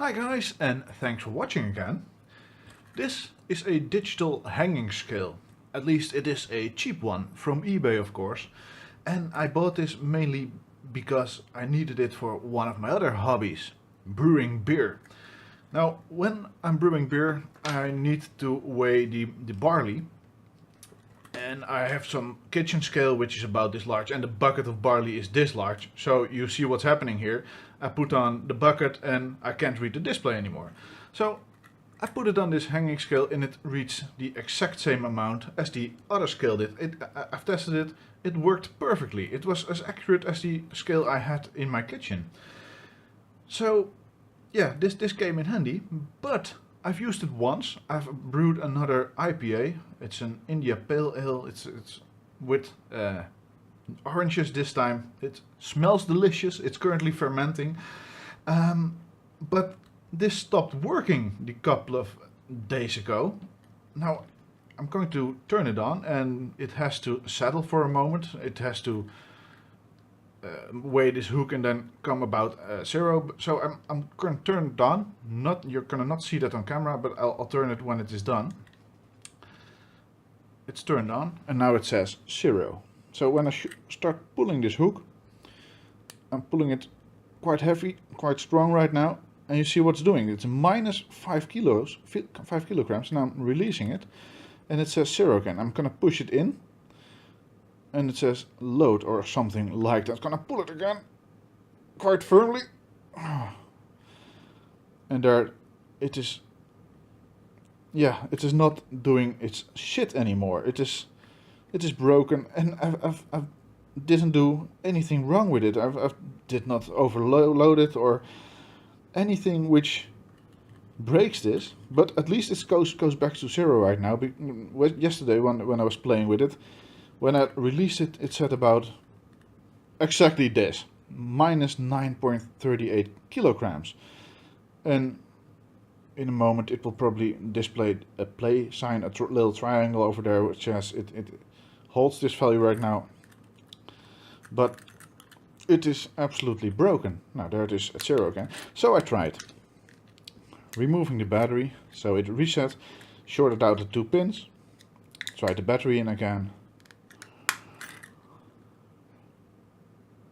Hi guys, and thanks for watching again. This is a digital hanging scale. At least it is a cheap one from eBay, of course. And I bought this mainly because I needed it for one of my other hobbies, brewing beer. Now, when I'm brewing beer, I need to weigh the barley. And I have some kitchen scale which is about this large, and the bucket of barley is this large. So you see what's happening here. I put on the bucket and I can't read the display anymore. So I put it on this hanging scale and it reads the exact same amount as the other scale did. I've tested it, it worked perfectly. It was as accurate as the scale I had in my kitchen. So yeah, this came in handy, but I've used it once. I've brewed another IPA. It's an India Pale Ale. It's with oranges this time. It smells delicious. It's currently fermenting. But this stopped working a couple of days ago. Now I'm going to turn it on and it has to settle for a moment. It has to weigh this hook and then come about zero. So I'm going to turn it on. You're going to not see that on camera, but I'll turn it when it is done. It's turned on and now it says 0. So when I start pulling this hook, I'm pulling it quite heavy, quite strong right now, and you see what's doing. It's minus 5 kilograms, and I'm releasing it and it says 0 again. I'm going to push it in and it says load or something like that. I'm gonna pull it again quite firmly, and there it is. Yeah, it is not doing its shit anymore. It is broken, and I didn't do anything wrong with it. I did not overload it or anything which breaks this, but at least it goes back to 0 right now. Yesterday when I was playing with it, when I released it, it said about exactly this, minus 9.38 kilograms. And in a moment it will probably display a play sign, a little triangle over there, which says it holds this value right now. But it is absolutely broken. Now there it is at 0 again. So I tried removing the battery, so it reset, shorted out the 2 pins, tried the battery in again.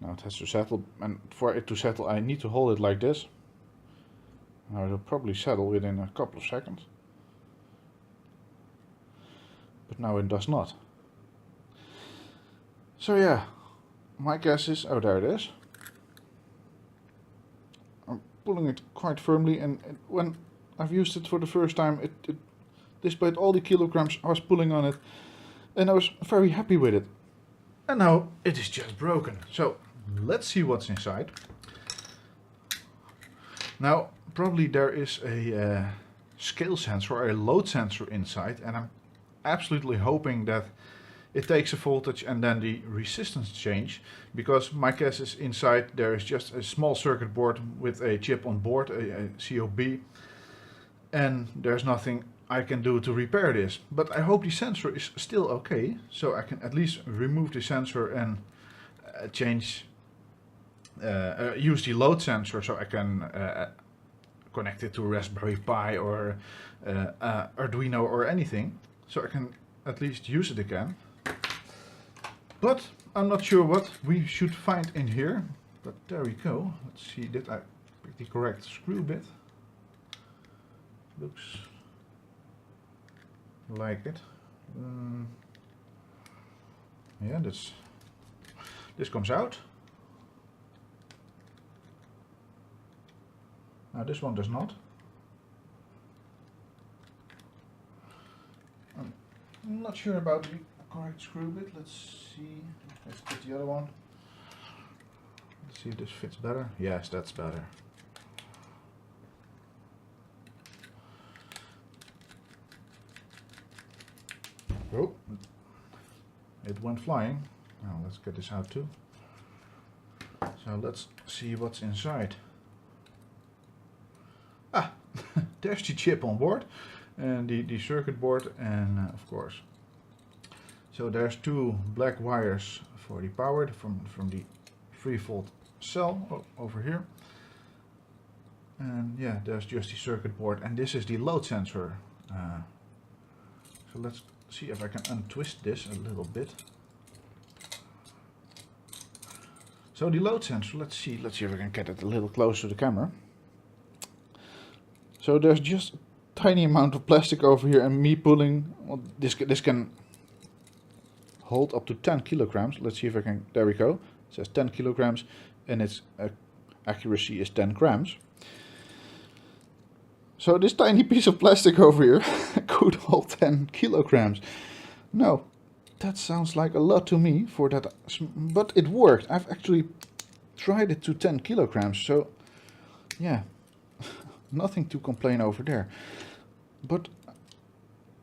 Now it has to settle, and for it to settle I need to hold it like this. Now it will probably settle within a couple of seconds. But now it does not. So yeah, my guess is, oh there it is. I'm pulling it quite firmly, and when I've used it for the first time it displayed all the kilograms I was pulling on it, and I was very happy with it. And now it is just broken. So let's see what's inside. Now probably there is a scale sensor or a load sensor inside, and I'm absolutely hoping that it takes a voltage and then the resistance change, because my guess is inside there is just a small circuit board with a chip on board, a COB, and there's nothing I can do to repair this. But I hope the sensor is still okay, so I can at least remove the sensor and use the load sensor, so I can connect it to a Raspberry Pi or Arduino or anything, so I can at least use it again. But I'm not sure what we should find in here. But there we go. Let's see, did I pick the correct screw bit? Looks like it. Yeah, this comes out. Now this one does not. I'm not sure about the correct screw bit. Let's see. Let's get the other one. Let's see if this fits better. Yes, that's better. Oh, it went flying. Now let's get this out too. So let's see what's inside. Ah, there's the chip on board and the circuit board, and of course. So there's 2 black wires for the power, from the 3-volt cell over here. And yeah, there's just the circuit board, and this is the load sensor. So let's see if I can untwist this a little bit. So the load sensor, let's see if I can get it a little closer to the camera. So there's just a tiny amount of plastic over here, and me pulling, well, this can hold up to 10 kilograms. Let's see if I can, there we go. It says 10 kilograms and its accuracy is 10 grams. So this tiny piece of plastic over here could hold 10 kilograms. No, that sounds like a lot to me for that, but it worked. I've actually tried it to 10 kilograms, so yeah, nothing to complain over there. But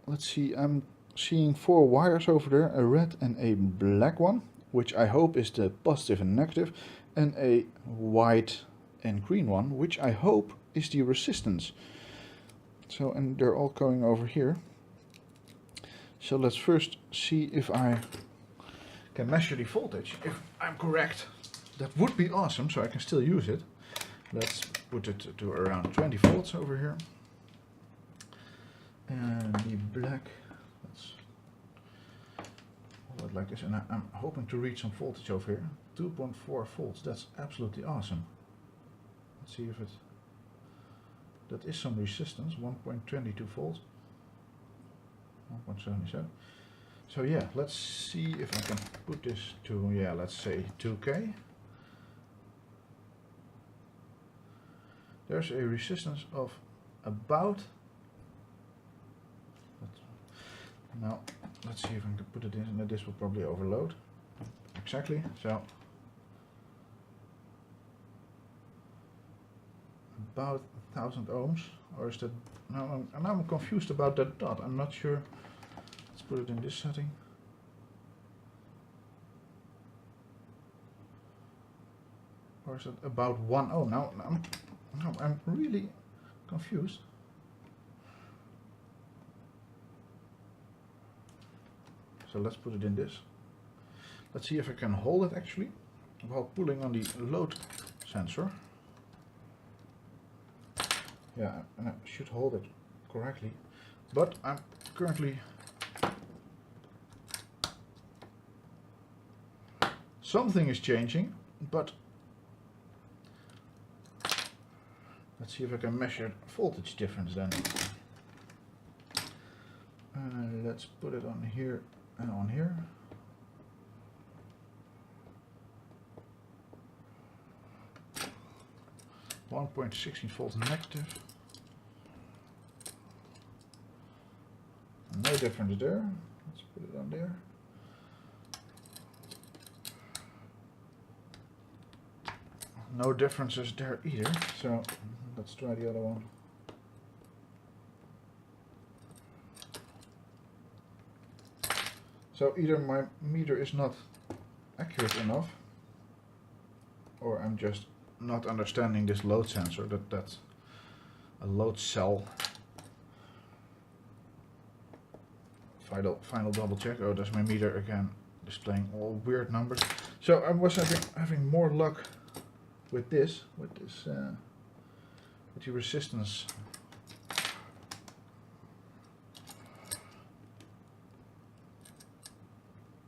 let's see, I'm seeing 4 wires over there, a red and a black one, which I hope is the positive and negative, and a white and green one, which I hope is the resistance. So, and they're all going over here. So let's first see if I can measure the voltage. If I'm correct, that would be awesome, so I can still use it. Let's put it to around 20 volts over here. And the black, let's hold it like this, and I'm hoping to reach some voltage over here. 2.4 volts, that's absolutely awesome. Let's see if it, that is some resistance, 1.22 volts. 1.77. So yeah, let's see if I can put this to, yeah, let's say 2K. There's a resistance of about, now let's see if I can put it in, and this will probably overload. Exactly, so about 1000 ohms, or is that, now I'm confused about that dot, I'm not sure. Let's put it in this setting. Or is that about 1 ohm? Now I'm really confused. So let's put it in this. Let's see if I can hold it actually while pulling on the load sensor. Yeah, and I should hold it correctly, but I'm currently, something is changing, but let's see if I can measure voltage difference then. Let's put it on here and on here. .16 volts negative. No difference there. Let's put it on there. No differences there either. So let's try the other one. So either my meter is not accurate enough, or I'm just not understanding this load sensor, that's a load cell. Final double check. Oh, there's my meter again, displaying all weird numbers. So I was having more luck with this, with the resistance.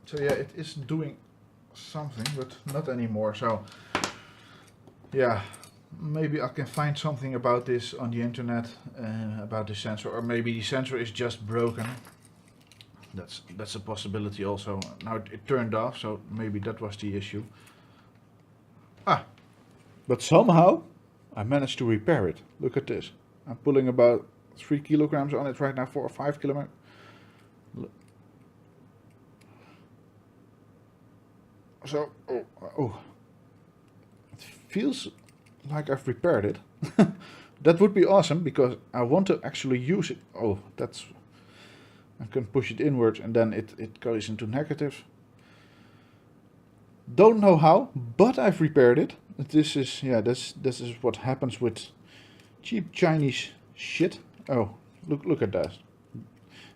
So yeah, it is doing something, but not anymore. So yeah, maybe I can find something about this on the internet, about the sensor, or maybe the sensor is just broken. That's a possibility also. Now it turned off, so maybe that was the issue. But somehow I managed to repair it. Look at this. I'm pulling about 3 kilograms on it right now, 4 or 5 kilograms. So, oh, it feels like I've repaired it. That would be awesome, because I want to actually use it. Oh, that's, I can push it inwards and then it goes into negative. Don't know how, but I've repaired it. This is, yeah, this is what happens with cheap Chinese shit. Oh, look at that.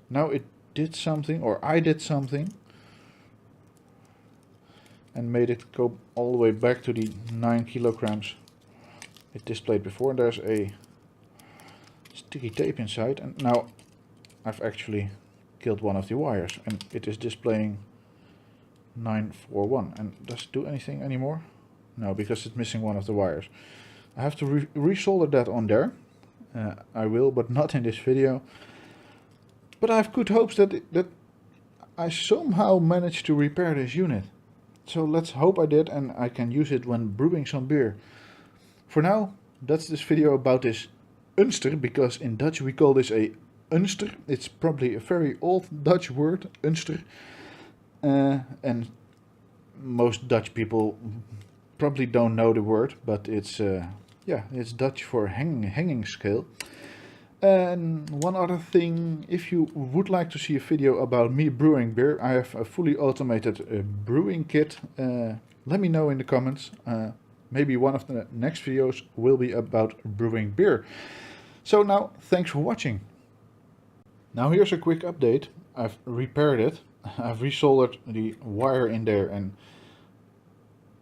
Now it did something, or I did something, and made it go all the way back to the 9 kilograms. it displayed before, and there's a sticky tape inside, and now I've actually killed one of the wires and it is displaying 941. And does it do anything anymore? No, because it's missing one of the wires. I have to resolder that on there. I will, but not in this video. But I have good hopes that I somehow managed to repair this unit. So let's hope I did and I can use it when brewing some beer. For now, that's this video about this unster, because in Dutch we call this a unster. It's probably a very old Dutch word, unster. And most Dutch people probably don't know the word, but it's it's Dutch for hanging scale. And one other thing, if you would like to see a video about me brewing beer, I have a fully automated brewing kit. Let me know in the comments. Maybe one of the next videos will be about brewing beer. So now, thanks for watching. Now here's a quick update. I've repaired it. I've resoldered the wire in there and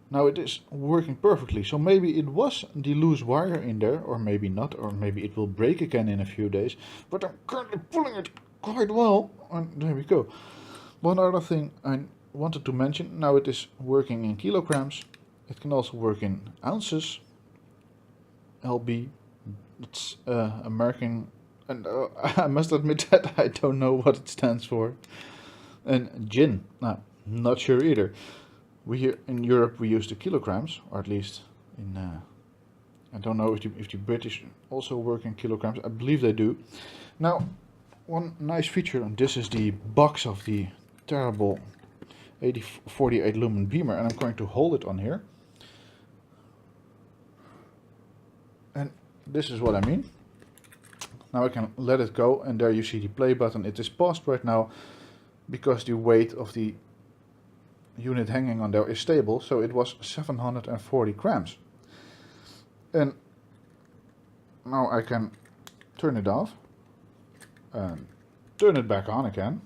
now it is working perfectly. So maybe it was the loose wire in there, or maybe not, or maybe it will break again in a few days. But I'm currently pulling it quite well. And there we go. One other thing I wanted to mention. Now it is working in kilograms. It can also work in ounces. LB. It's American. And I must admit that I don't know what it stands for. And gin. Now, not sure either. We here in Europe we use the kilograms, or at least in I don't know if the British also work in kilograms. I believe they do. Now, one nice feature, and this is the box of the terrible 8048 lumen beamer, and I'm going to hold it on here. And this is what I mean. Now I can let it go, and there you see the play button. It is paused right now because the weight of the unit hanging on there is stable, so it was 740 grams. And now I can turn it off and turn it back on again.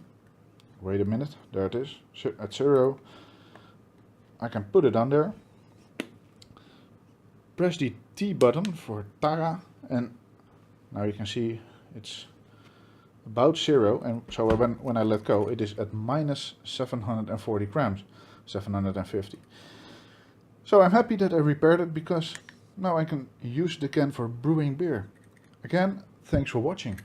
Wait a minute, there it is, at 0. I can put it on there, press the T button for Tara, and now you can see it's about 0, and so when I let go it is at minus 740 grams, 750. So I'm happy that I repaired it, because now I can use it again for brewing beer. Again, thanks for watching.